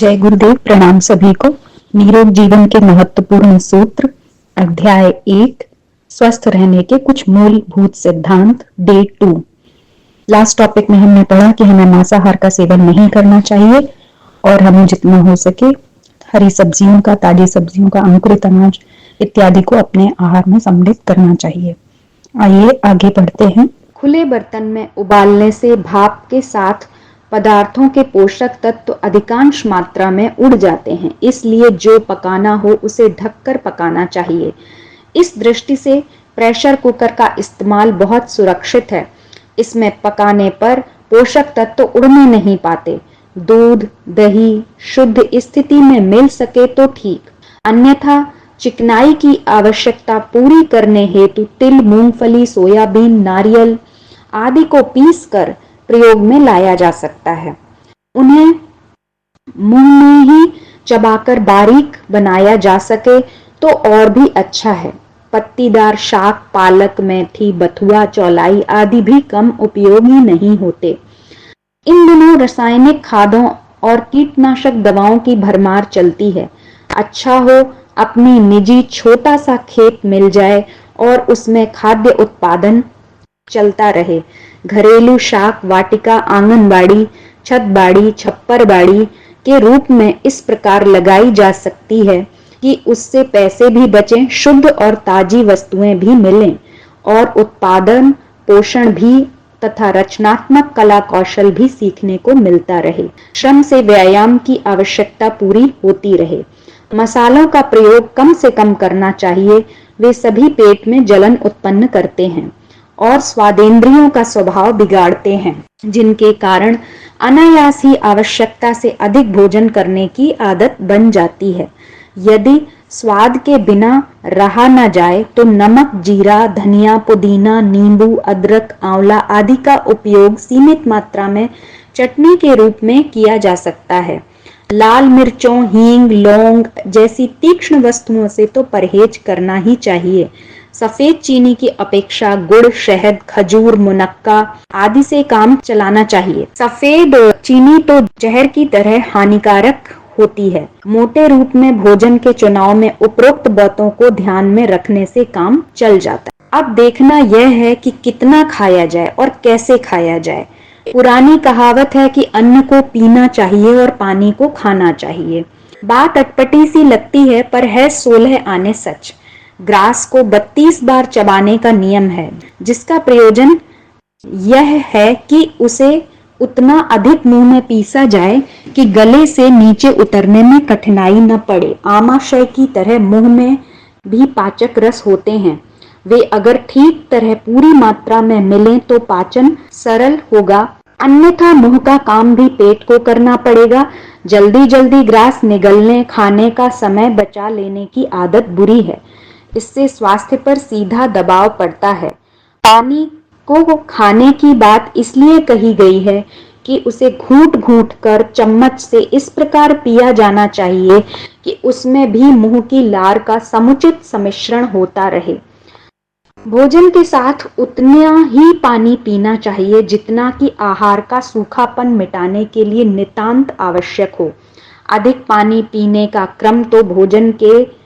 जय गुरुदेव। प्रणाम सभी को। निरोग जीवन के महत्वपूर्ण सूत्र अध्याय 1 स्वस्थ रहने के कुछ मूलभूत सिद्धांत डे 2। लास्ट टॉपिक में हमने पढ़ा कि हमें मांसाहार का सेवन नहीं करना चाहिए और हमें जितना हो सके हरी सब्जियों का, ताजी सब्जियों का, अंकुरित अनाज इत्यादि को अपने आहार में सम्मिलित करना चाहिए। आइए आगे बढ़ते हैं। खुले बर्तन में उबालने से भाप के साथ पदार्थों के पोषक तत्व अधिकांश मात्रा में उड़ जाते हैं, इसलिए जो पकाना हो उसे ढककर पकाना चाहिए। इस दृष्टि से प्रेशर कुकर का इस्तेमाल बहुत सुरक्षित है। इसमें पकाने पर पोषक तत्व उड़ने नहीं पाते। दूध, दही शुद्ध स्थिति में मिल सके तो ठीक, अन्यथा चिकनाई की आवश्यकता पूरी करने हेतु तिल, मूंगफली, सोयाबीन, नारियल आदि को पीसकर प्रयोग में लाया जा सकता है। उन्हें मुंह में ही चबाकर बारीक बनाया जा सके तो और भी अच्छा है। पत्तीदार शाक, पालक, मेथी, बथुआ, चौलाई आदि भी कम उपयोगी नहीं होते। इन दिनों रासायनिक खादों और कीटनाशक दवाओं की भरमार चलती है। अच्छा हो अपनी निजी छोटा सा खेत मिल जाए और उसमें खाद्य उत्पादन चलता रहे। घरेलू शाक वाटिका आंगनबाड़ी, छतबाड़ी, छप्परबाड़ी के रूप में इस प्रकार लगाई जा सकती है कि उससे पैसे भी बचें, शुद्ध और ताजी वस्तुएं भी मिलें और उत्पादन, पोषण भी तथा रचनात्मक कला कौशल भी सीखने को मिलता रहे। श्रम से व्यायाम की आवश्यकता पूरी होती रहे। मसालों का प्रयोग कम से कम करना चाहिए। वे सभी पेट में जलन उत्पन्न करते हैं और स्वादेंद्रियों का स्वभाव बिगाड़ते हैं, जिनके कारण अनायास ही आवश्यकता से अधिक भोजन करने की आदत बन जाती है। यदि स्वाद के बिना रहा न जाए तो नमक, जीरा, धनिया, पुदीना, नींबू, अदरक, आंवला आदि का उपयोग सीमित मात्रा में चटनी के रूप में किया जा सकता है। लाल मिर्चों, हींग, लौंग जैसी तीक्ष्ण वस्तुओं से तो परहेज करना ही चाहिए। सफेद चीनी की अपेक्षा गुड़, शहद, खजूर, मुनक्का आदि से काम चलाना चाहिए। सफेद चीनी तो जहर की तरह हानिकारक होती है। मोटे रूप में भोजन के चुनाव में उपरोक्त बातों को ध्यान में रखने से काम चल जाता है। अब देखना यह है कि कितना खाया जाए और कैसे खाया जाए। पुरानी कहावत है कि अन्न को पीना चाहिए और पानी को खाना चाहिए। बात अटपटी सी लगती है पर है 16 आने सच। ग्रास को 32 बार चबाने का नियम है, जिसका प्रयोजन यह है कि उसे उतना अधिक मुंह में पीसा जाए कि गले से नीचे उतरने में कठिनाई न पड़े। आमाशय की तरह मुंह में भी पाचक रस होते हैं। वे अगर ठीक तरह पूरी मात्रा में मिलें तो पाचन सरल होगा, अन्यथा मुंह का काम भी पेट को करना पड़ेगा। जल्दी जल्दी ग्रास निगलने, खाने का समय बचा लेने की आदत बुरी है। इससे स्वास्थ्य पर सीधा दबाव पड़ता है। पानी को खाने की बात इसलिए कही गई है कि उसे घूंट घूंट कर चम्मच से इस प्रकार पिया जाना चाहिए कि उसमें भी मुंह की लार का समुचित सम्मिश्रण होता रहे। भोजन के साथ उतना ही पानी पीना चाहिए जितना कि आहार का सूखापन मिटाने के लिए नितांत आवश्यक हो। अधिक पानी पीने का क्रम तो भोजन के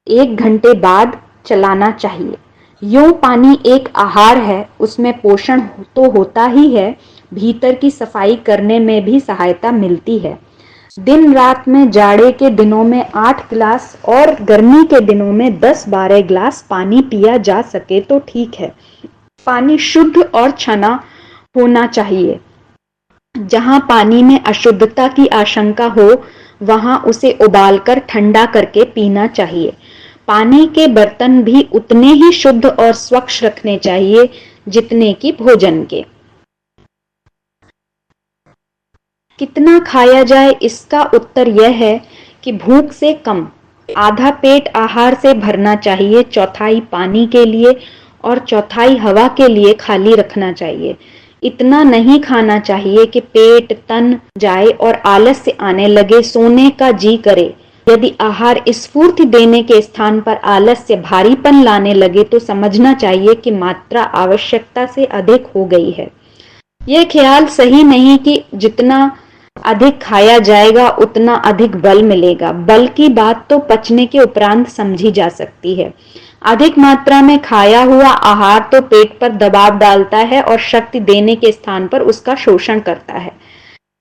1 घंटे बाद चलाना चाहिए। यूं पानी एक आहार है, उसमें पोषण तो होता ही है, भीतर की सफाई करने में भी सहायता मिलती है। दिन रात में जाड़े के दिनों में 8 गिलास और गर्मी के दिनों में 10-12 गिलास पानी पिया जा सके तो ठीक है। पानी शुद्ध और छना होना चाहिए। जहां पानी में अशुद्धता की आशंका हो वहां उसे उबालकर ठंडा करके पीना चाहिए। पानी के बर्तन भी उतने ही शुद्ध और स्वच्छ रखने चाहिए जितने कि भोजन के। कितना खाया जाए, इसका उत्तर यह है कि भूख से कम। आधा पेट आहार से भरना चाहिए, चौथाई पानी के लिए और चौथाई हवा के लिए खाली रखना चाहिए। इतना नहीं खाना चाहिए कि पेट तन जाए और आलस्य आने लगे, सोने का जी करे। यदि आहार स्फूर्ति देने के स्थान पर आलस्य, भारीपन लाने लगे तो समझना चाहिए कि मात्रा आवश्यकता से अधिक हो गई है। यह ख्याल सही नहीं कि जितना अधिक खाया जाएगा उतना अधिक बल मिलेगा। बल की बात तो पचने के उपरांत समझी जा सकती है। अधिक मात्रा में खाया हुआ आहार तो पेट पर दबाव डालता है और शक्ति देने के स्थान पर उसका शोषण करता है।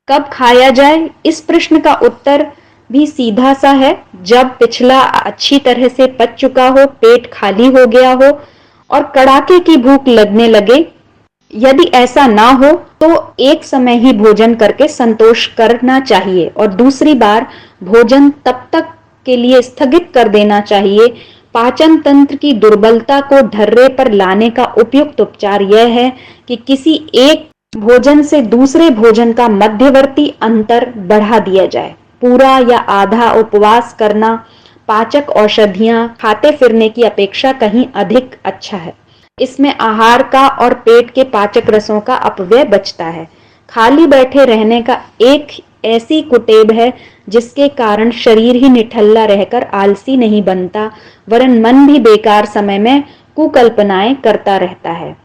कब खाया जाए, इस प्रश्न का उत्तर भी सीधा सा है, जब पिछला अच्छी तरह से पच चुका हो, पेट खाली हो गया हो और कड़ाके की भूख लगने लगे। यदि ऐसा ना हो तो एक समय ही भोजन करके संतोष करना चाहिए और दूसरी बार भोजन तब तक के लिए स्थगित कर देना चाहिए। पाचन तंत्र की दुर्बलता को ढर्रे पर लाने का उपयुक्त उपचार यह है कि किसी एक भोजन से दूसरे भोजन का मध्यवर्ती अंतर बढ़ा दिया जाए। पूरा या आधा उपवास करना पाचक औषधियां खाते फिरने की अपेक्षा कहीं अधिक अच्छा है। इसमें आहार का और पेट के पाचक रसों का अपव्यय बचता है। खाली बैठे रहने का एक ऐसी कुटेव है जिसके कारण शरीर ही निठल्ला रहकर आलसी नहीं बनता, वरन मन भी बेकार समय में कुकल्पनाएं करता रहता है।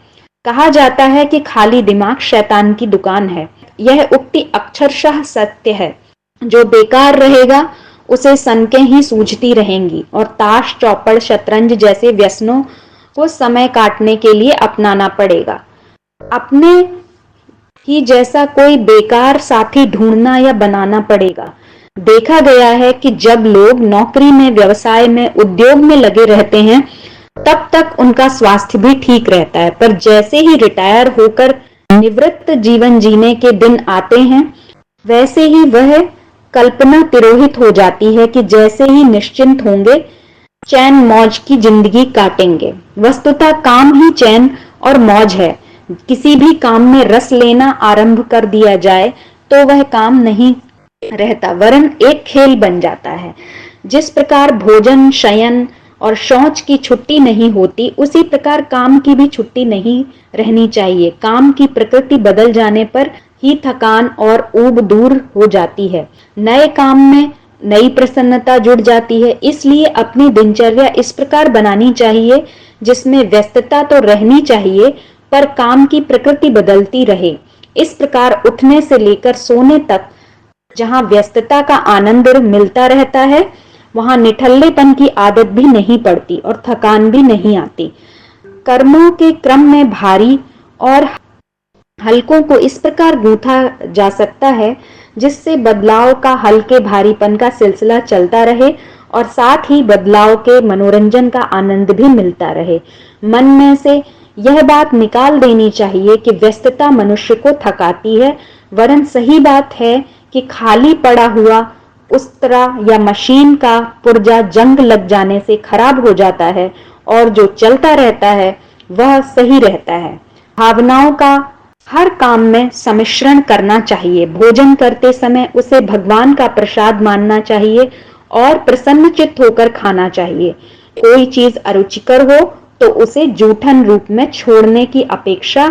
कहा जाता है कि खाली दिमाग शैतान की दुकान है। यह उक्ति अक्षरशः सत्य है। जो बेकार रहेगा उसे सनकें ही सूझती रहेंगी और ताश, चौपड़, शतरंज जैसे व्यसनों को समय काटने के लिए अपनाना पड़ेगा। अपने ही जैसा कोई बेकार साथी ढूंढना या बनाना पड़ेगा। देखा गया है कि जब लोग नौकरी में, व्यवसाय में, उद्योग में लगे रहते हैं तब तक उनका स्वास्थ्य भी ठीक रहता है, पर जैसे ही रिटायर होकर निवृत्त जीवन जीने के दिन आते हैं वैसे ही वह कल्पना तिरोहित हो जाती है कि जैसे ही निश्चिंत होंगे चैन मौज की जिंदगी काटेंगे। वस्तुतः काम ही चैन और मौज है। किसी भी काम में रस लेना आरंभ कर दिया जाए तो वह काम नहीं रहता, वरन एक खेल बन जाता है। जिस प्रकार भोजन, शयन और शौच की छुट्टी नहीं होती, उसी प्रकार काम की भी छुट्टी नहीं रहनी चाहिए। काम की प्रकृति बदल जाने पर ही थकान और ऊब दूर हो जाती है। नए काम में नई प्रसन्नता जुड़ जाती है। इसलिए अपनी दिनचर्या इस प्रकार बनानी चाहिए जिसमें व्यस्तता तो रहनी चाहिए पर काम की प्रकृति बदलती रहे। इस प्रकार उठने से लेकर सोने तक जहां व्यस्तता का आनंद मिलता रहता है वहां निठल्लेपन की आदत भी नहीं पड़ती और थकान भी नहीं आती। कर्मों के क्रम में भारी और हल्कों को इस प्रकार गूंथा जा सकता है जिससे बदलाव का हल्के भारीपन का सिलसिला चलता रहे और साथ ही बदलाव के मनोरंजन का आनंद भी मिलता रहे। मन में से यह बात निकाल देनी चाहिए कि व्यस्तता मनुष्य को थकाती है, वरन सही बात है कि खाली पड़ा हुआ उस्तरा या मशीन का पुर्जा जंग लग जाने से खराब हो जाता है और जो चलता रहता है वह सही रहता है। भावनाओं का हर काम में सम्मिश्रण करना चाहिए। भोजन करते समय उसे भगवान का प्रसाद मानना चाहिए और प्रसन्नचित्त होकर खाना चाहिए। कोई चीज अरुचिकर हो तो उसे जूठन रूप में छोड़ने की अपेक्षा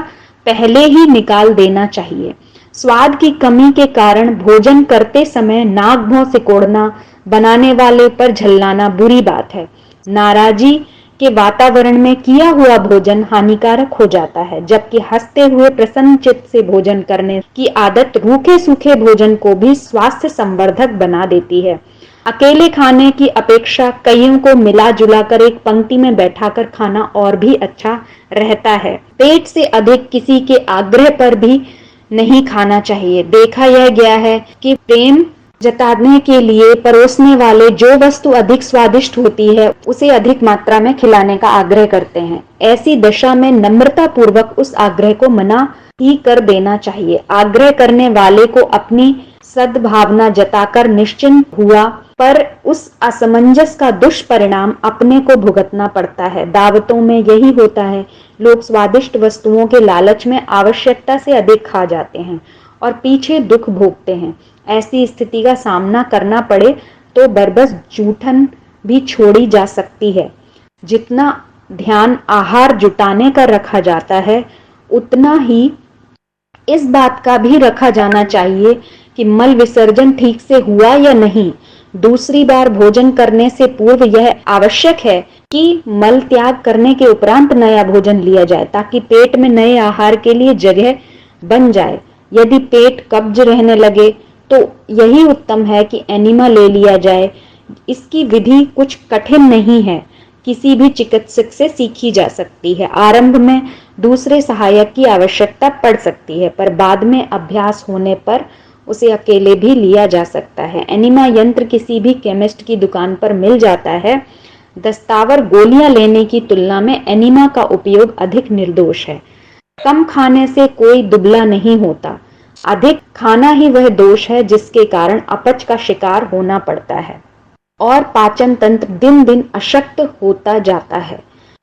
पहले ही निकाल देना चाहिए। स्वाद की कमी के कारण भोजन करते समय नाक भौं सिकोड़ना, बनाने वाले पर झल्लाना बुरी बात है। नाराजी के वातावरण में किया हुआ भोजन हानिकारक हो जाता है, जबकि हंसते हुए प्रसन्न चित्त से भोजन करने की आदत रूखे सूखे भोजन को भी स्वास्थ्य संवर्धक बना देती है। अकेले खाने की अपेक्षा कईयों को मिला जुला कर एक पंक्ति में बैठाकर खाना और भी अच्छा रहता है। पेट से अधिक किसी के आग्रह पर भी नहीं खाना चाहिए। देखा यह गया है कि प्रेम जताने के लिए परोसने वाले जो वस्तु अधिक स्वादिष्ट होती है उसे अधिक मात्रा में खिलाने का आग्रह करते हैं। ऐसी दशा में नम्रता पूर्वक उस आग्रह को मना ही कर देना चाहिए। आग्रह करने वाले को अपनी सद्भावना जताकर निश्चिंत हुआ, पर उस असमंजस का दुष्परिणाम अपने को भुगतना पड़ता है। दावतों में यही होता है। लोग स्वादिष्ट वस्तुओं के लालच में आवश्यकता से अधिक खा जाते हैं और पीछे दुख भोगते हैं। ऐसी स्थिति का सामना करना पड़े तो बरबस जूठन भी छोड़ी जा सकती है। जितना ध्यान आहार जुटाने का रखा जाता है उतना ही इस बात का भी रखा जाना चाहिए कि मल विसर्जन ठीक से हुआ या नहीं। दूसरी बार भोजन करने से पूर्व यह आवश्यक है कि मल त्याग करने के उपरांत नया भोजन लिया जाए ताकि पेट में नए आहार के लिए जगह बन जाए। यदि पेट कब्ज रहने लगे तो यही उत्तम है कि एनिमा ले लिया जाए। इसकी विधि कुछ कठिन नहीं है, किसी भी चिकित्सक से सीखी जा सकती है। आरंभ में दूसरे सहायक की आवश्यकता पड़ सकती है, पर बाद में अभ्यास होने पर उसे अकेले भी लिया जा सकता है। एनिमा यंत्र किसी भी केमिस्ट की दुकान पर मिल जाता है। दस्तावर गोलियां लेने की तुलना में एनिमा का उपयोग अधिक निर्दोष है। कम खाने से कोई दुबला नहीं होता, अधिक खाना ही वह दोष है जिसके कारण अपच का शिकार होना पड़ता है और पाचन तंत्र दिन दिन अशक्त होता जाता है।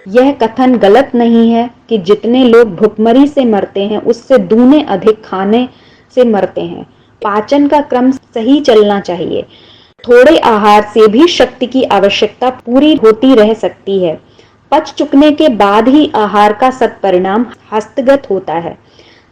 यह कथन गलत नहीं है कि जितने लोग भुखमरी से मरते हैं उससे दूने अधिक खाने से मरते हैं। पाचन का क्रम सही चलना चाहिए। थोड़े आहार से भी शक्ति की आवश्यकता पूरी होती रह सकती है। पच चुकने के बाद ही आहार का सत्परिणाम हस्तगत होता है।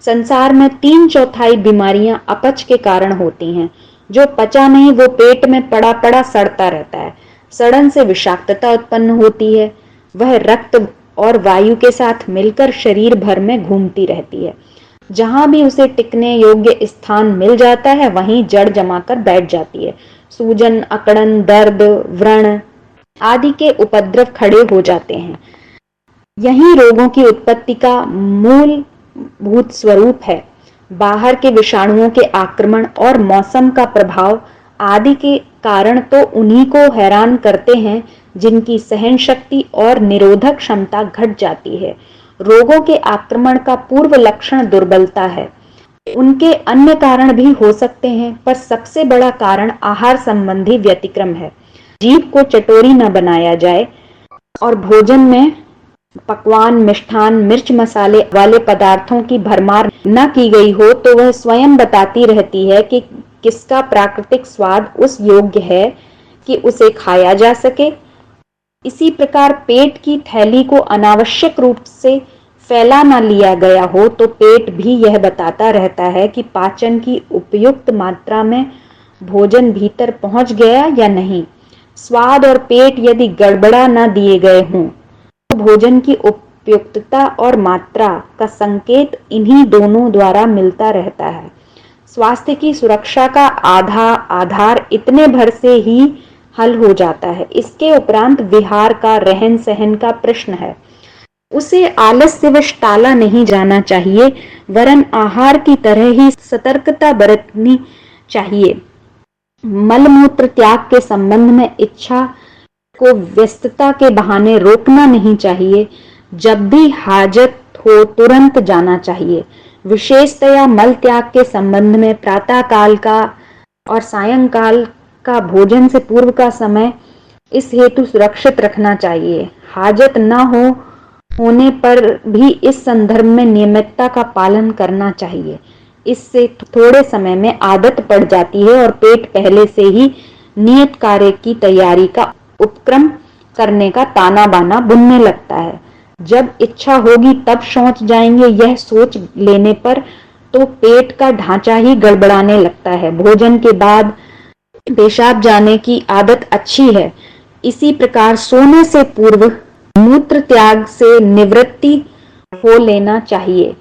संसार में 3/4 बीमारियां अपच के कारण होती हैं। जो पचा नहीं वो पेट में पड़ा पड़ा सड़ता रहता है। सड़न से विषाक्तता उत्पन्न होती है। वह रक्त और वायु के साथ मिलकर शरीर भर में घूमती रहती है। जहां भी उसे टिकने योग्य स्थान मिल जाता है वहीं जड़ जमाकर बैठ जाती है। सूजन, अकड़न, दर्द, व्रण आदि के उपद्रव खड़े हो जाते हैं। यही रोगों की उत्पत्ति का मूलभूत स्वरूप है। बाहर के विषाणुओं के आक्रमण और मौसम का प्रभाव आदि के कारण तो उन्हीं को हैरान करते हैं जिनकी सहन शक्ति और निरोधक क्षमता घट जाती है। रोगों के आक्रमण का पूर्व लक्षण दुर्बलता है। उनके अन्य कारण भी हो सकते हैं, पर सबसे बड़ा कारण आहार संबंधी व्यतिक्रम है। जीभ को चटोरी न बनाया जाए और भोजन में पकवान, मिष्ठान, मिर्च मसाले वाले पदार्थों की भरमार न की गई हो तो वह स्वयं बताती रहती है कि किसका प्राकृतिक स्वाद उस योग्य है कि उसे खाया जा सके। इसी प्रकार पेट की थैली को अनावश्यक रूप से फैला न लिया गया हो तो पेट भी यह बताता रहता है कि पाचन की उपयुक्त मात्रा में भोजन भीतर पहुंच गया या नहीं। स्वाद और पेट यदि गड़बड़ा न दिए गए हों तो भोजन की उपयुक्तता और मात्रा का संकेत इन्हीं दोनों द्वारा मिलता रहता है। स्वास्थ्य की सुरक्षा का आधार इतने भर से ही हल हो जाता है। इसके उपरांत विहार का, रहन सहन का प्रश्न है। उसे आलस्यवश टाला नहीं जाना चाहिए, वरन आहार की तरह ही सतर्कता बरतनी चाहिए। मलमूत्र त्याग के संबंध में इच्छा को व्यस्तता के बहाने रोकना नहीं चाहिए। जब भी हाजत हो तुरंत जाना चाहिए। विशेषतया मल त्याग के संबंध में प्रातः काल का और सायंकाल का भोजन से पूर्व का समय इस हेतु सुरक्षित रखना चाहिए। हाजत न होने पर भी इस संदर्भ में नियमितता का पालन करना चाहिए। इससे थोड़े समय में आदत पड़ जाती है और पेट पहले से ही नियत कार्य की तैयारी का उपक्रम करने का ताना बाना बुनने लगता है। जब इच्छा होगी तब शौच जाएंगे, यह सोच लेने पर तो पेट का ढांचा ही गड़बड़ाने लगता है। भोजन के बाद पेशाब जाने की आदत अच्छी है। इसी प्रकार सोने से पूर्व मूत्र त्याग से निवृत्ति हो लेना चाहिए,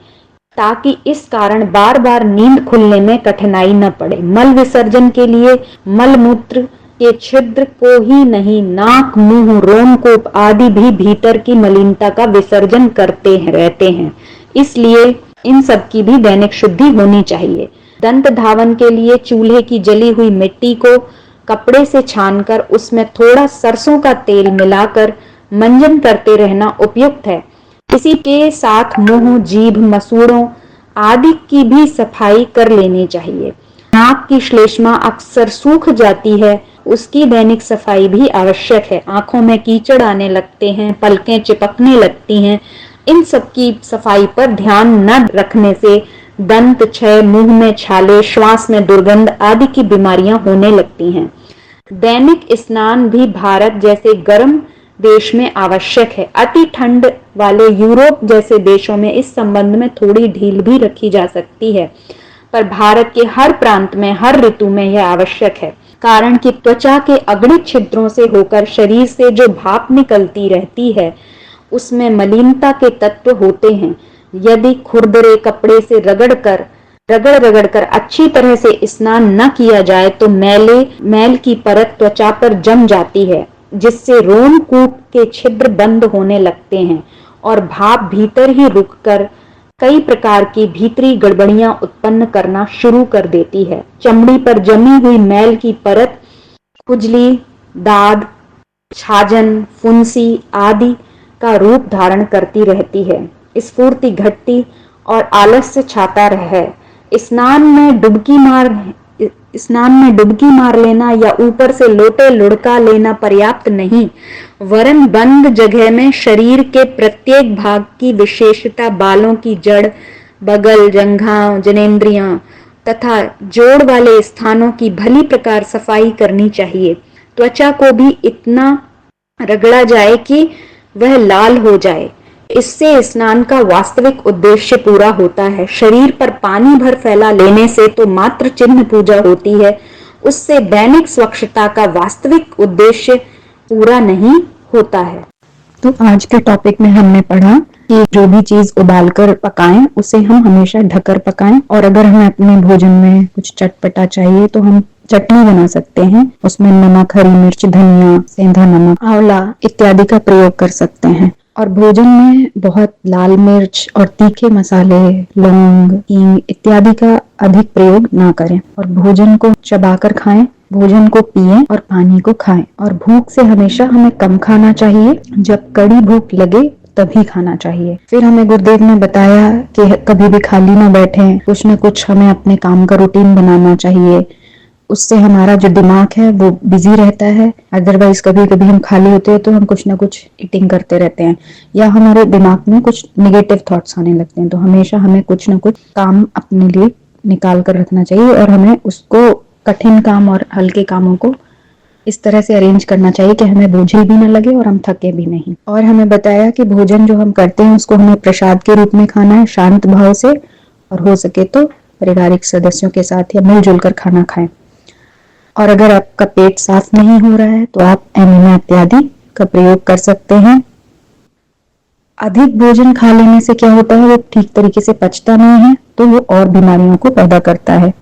ताकि इस कारण बार बार नींद खुलने में कठिनाई न पड़े। मल विसर्जन के लिए मलमूत्र के छिद्र को ही नहीं, नाक, मुंह, रोमकूप आदि भी भीतर की मलिनता का विसर्जन करते रहते हैं। इसलिए इन सब की भी दैनिक शुद्धि होनी चाहिए। दंत धावन के लिए चूल्हे की जली हुई मिट्टी को कपड़े से छानकर उसमें थोड़ा सरसों का तेल मिलाकर मंजन करते रहना उपयुक्त है। इसी के साथ मुंह, जीभ, मसूड़ों आदि की भी सफाई कर लेनी चाहिए। नाक की श्लेष्मा अक्सर सूख जाती है, उसकी दैनिक सफाई भी आवश्यक है। आंखों में कीचड़ आने लगते हैं, पलकें चिपकने लगती हैं। इन सब की सफाई पर ध्यान न रखने से दंत क्षय, मुंह में छाले, श्वास में दुर्गंध आदि की बीमारियां होने लगती हैं। दैनिक स्नान भी भारत जैसे गर्म देश में आवश्यक है। अति ठंड वाले यूरोप जैसे देशों में इस संबंध में थोड़ी ढील भी रखी जा सकती है, पर भारत के हर प्रांत में हर ऋतु में यह आवश्यक है। कारण कि त्वचा के अगणित छिद्रों से होकर शरीर से जो भाप निकलती रहती है उसमें मलिनता के तत्व होते हैं। यदि खुरदरे कपड़े से रगड़कर रगड़ रगड़ कर अच्छी तरह से स्नान न किया जाए तो मैल की परत त्वचा पर जम जाती है, जिससे रोमकूप के छिद्र बंद होने लगते हैं और भाप भीतर ही रुककर कई प्रकार की भीतरी गड़बड़ियां उत्पन्न करना शुरू कर देती है। चमड़ी पर जमी हुई मैल की परत खुजली, दाद, छाजन, फुंसी आदि का रूप धारण करती रहती है। स्फूर्ति घटती और आलस्य छाता है। स्नान में डुबकी मार लेना या ऊपर से लोटे लुढ़का लेना पर्याप्त नहीं, वरन बंद जगह में शरीर के प्रत्येक भाग की विशेषता बालों की जड़, बगल, जंघा, जनेंद्रियां तथा जोड़ वाले स्थानों की भली प्रकार सफाई करनी चाहिए। त्वचा को भी इतना रगड़ा जाए कि वह लाल हो जाए। इससे स्नान का वास्तविक उद्देश्य पूरा होता है। शरीर पर पानी भर फैला लेने से तो मात्र चिन्ह पूजा होती है, उससे दैनिक स्वच्छता का वास्तविक उद्देश्य पूरा नहीं होता है। तो आज के टॉपिक में हमने पढ़ा कि जो भी चीज उबालकर पकाएं उसे हम हमेशा ढककर पकाएं, और अगर हमें अपने भोजन में कुछ चटपटा चाहिए तो हम चटनी बना सकते हैं। उसमें नमक, हरी मिर्च, धनिया, सेंधा नमक, आंवला इत्यादि का प्रयोग कर सकते हैं। और भोजन में बहुत लाल मिर्च और तीखे मसाले, लौंग, हींग इत्यादि का अधिक प्रयोग ना करें, और भोजन को चबाकर खाएं, भोजन को पिएं और पानी को खाएं। और भूख से हमेशा हमें कम खाना चाहिए, जब कड़ी भूख लगे तभी खाना चाहिए। फिर हमें गुरुदेव ने बताया कि कभी भी खाली ना बैठें, कुछ न कुछ हमें अपने काम का रूटीन बनाना चाहिए, उससे हमारा जो दिमाग है वो बिजी रहता है। अदरवाइज कभी कभी हम खाली होते हैं तो हम कुछ ना कुछ ईटिंग करते रहते हैं, या हमारे दिमाग में कुछ निगेटिव थॉट्स आने लगते हैं। तो हमेशा हमें कुछ ना कुछ काम अपने लिए निकाल कर रखना चाहिए, और हमें उसको कठिन काम और हल्के कामों को इस तरह से अरेंज करना चाहिए कि हमें बोझिल भी न लगे और हम थके भी नहीं। और हमें बताया कि भोजन जो हम करते हैं उसको हमें प्रसाद के रूप में खाना है, शांत भाव से, और हो सके तो पारिवारिक सदस्यों के साथ या मिलजुल कर खाना खाएं। और अगर आपका पेट साफ नहीं हो रहा है तो आप एनीमिया इत्यादि का प्रयोग कर सकते हैं। अधिक भोजन खा लेने से क्या होता है, वो ठीक तरीके से पचता नहीं है, तो वो और बीमारियों को पैदा करता है।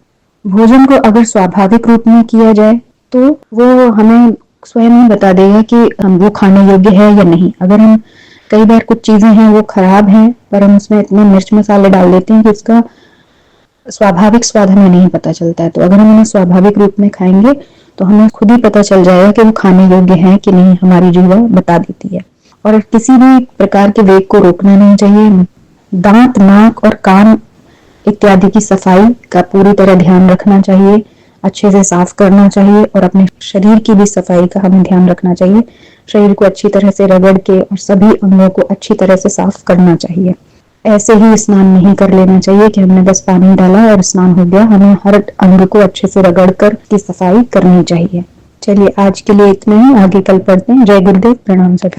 भोजन को अगर स्वाभाविक रूप में किया जाए तो वो हमें स्वयं ही बता देगा कि हम वो खाने योग्य है या नहीं। अगर हम कई बार कुछ चीजें हैं वो खराब हैं, पर हम उसमें इतने मिर्च मसाले डाल देते हैं कि उसका स्वाभाविक स्वाद हमें नहीं पता चलता है। तो अगर हम उन्हें स्वाभाविक रूप में खाएंगे तो हमें खुद ही पता चल जाएगा कि वो खाने योग्य है कि नहीं, हमारी जीवा बता देती है। और किसी भी प्रकार के वेग को रोकना नहीं चाहिए। दांत, नाक और कान इत्यादि की सफाई का पूरी तरह ध्यान रखना चाहिए, अच्छे से साफ करना चाहिए, और अपने शरीर की भी सफाई का हमें ध्यान रखना चाहिए। शरीर को अच्छी तरह से रगड़ के और सभी अंगों को अच्छी तरह से साफ करना चाहिए। ऐसे ही स्नान नहीं कर लेना चाहिए कि हमने बस पानी डाला और स्नान हो गया। हमें हर अंग को अच्छे से रगड़ कर की सफाई करनी चाहिए। चलिए आज के लिए इतना ही, आगे कल पढ़ते हैं। जय गुरुदेव, प्रणाम सभी।